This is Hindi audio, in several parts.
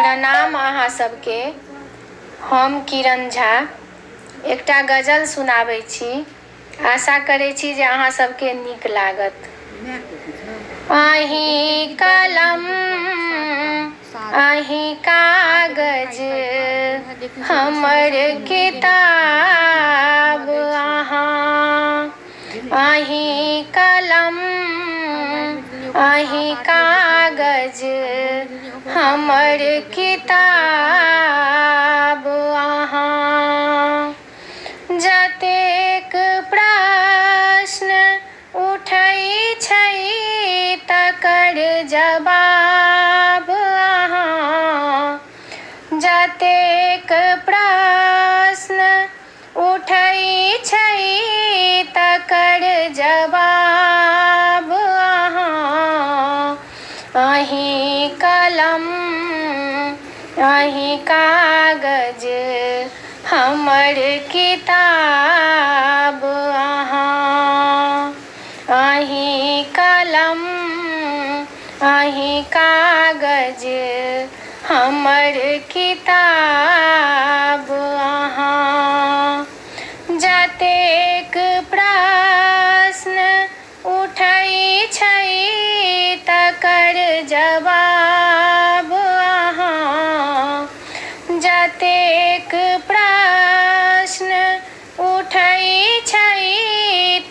प्रणाम अहाँ सबके। हम किरण झा एकटा गजल सुनाबै छी। आशा करै छी जे अहाँ सबके नीक लागत। आही कलम आही कागज हमर किताब अहाँ। आही कलम आही कागज हमर किताब अहाँ। जतेक प्रश्न उठै छै तकर जवाब अहाँ। जतेक प्रश्न उठै छै तकर जवाब अहाँ। आही कलम आही कागज हमर किताब अहाँ। आही कलम आही कागज हमर किताब अहाँ। जतेक प्रश्न उठै छै तकर जवाब अहाँ। जतेक प्रश्न उठै छै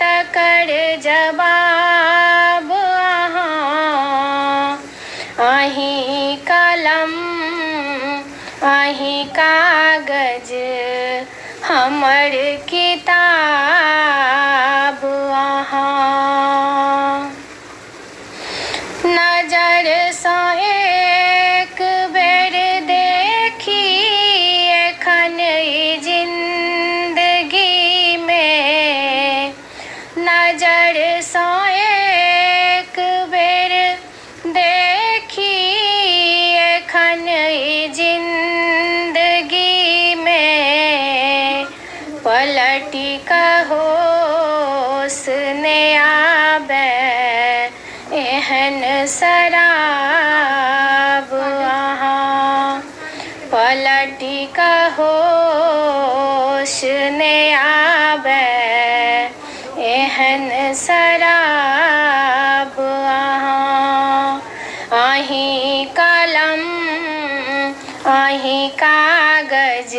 तकर जवाब अहाँ। आही कलम आही कागज हमर किताब अहाँ। नजर सँ एक बेर देखी एखन ई जिंदगी में। नजर सँ एक बेर देखी एखन ई जिंदगी में। पलटी कऽ होश ने आबै एहन शराब अहाँ। पलटी कऽ होश ने आबै एहन शराब अहाँ। आही कलम आही कागज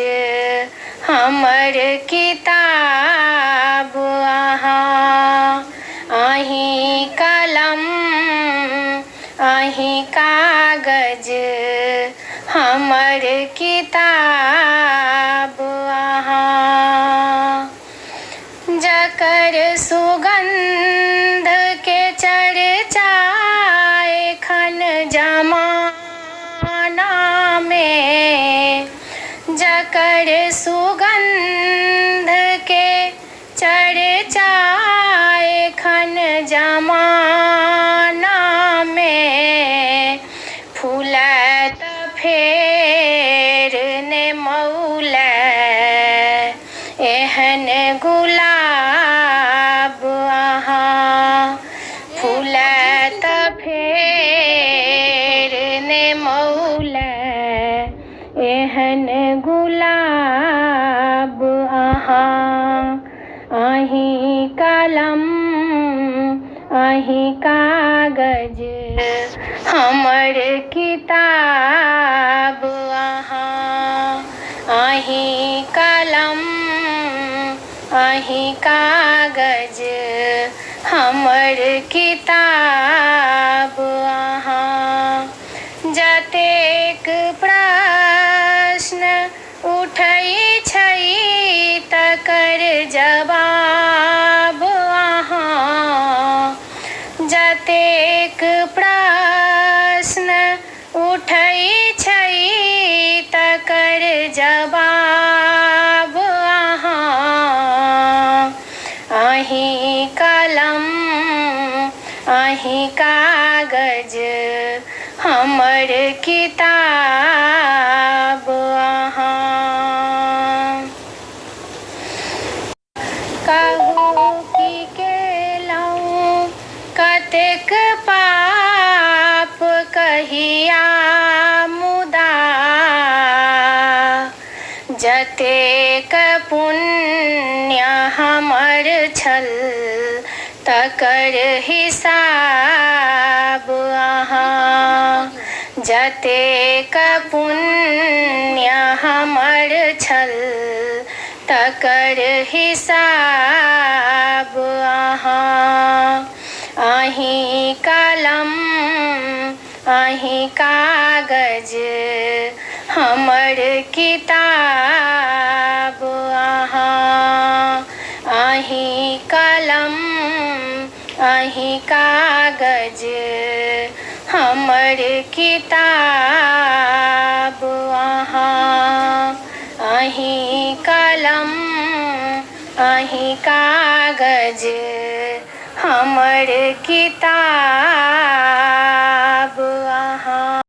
हमर किताब अहाँ। आही कलम आही कागज हमर किताब अहाँ। जकर सुगंध के चर्चा एखन जमाना में। जकर सुगंध के चर्चा एखन जमाना में। फूलत फेर ने मौलै एहन गुलाब अहाँ। फूलत फेर ने मौलै एहन गुलाब अहाँ। आही कलम आही कागज हमर किताब अहाँ। आही कलम आही कागज हमर किताब अहाँ। जतेक प्रश्न उठै छै तकर जवाब अहाँ। जतेक प्रश्न उठै छै तकर जवाब अहाँ। आही कलम आही कागज हमर किताब अहाँ। कहू की केलहुँ कतेक पाप कहिया मुदा छल तकर हिसाब अहाँ। जतेक पुण्य हमर छल तकर हिसाब अहाँ। अहीं कलम अहीं कागज हमर किताब अहाँ। अहीं कलम अहीं कागज हमर किताब अहाँ। अहीं कलम अहीं कागज हमर किताब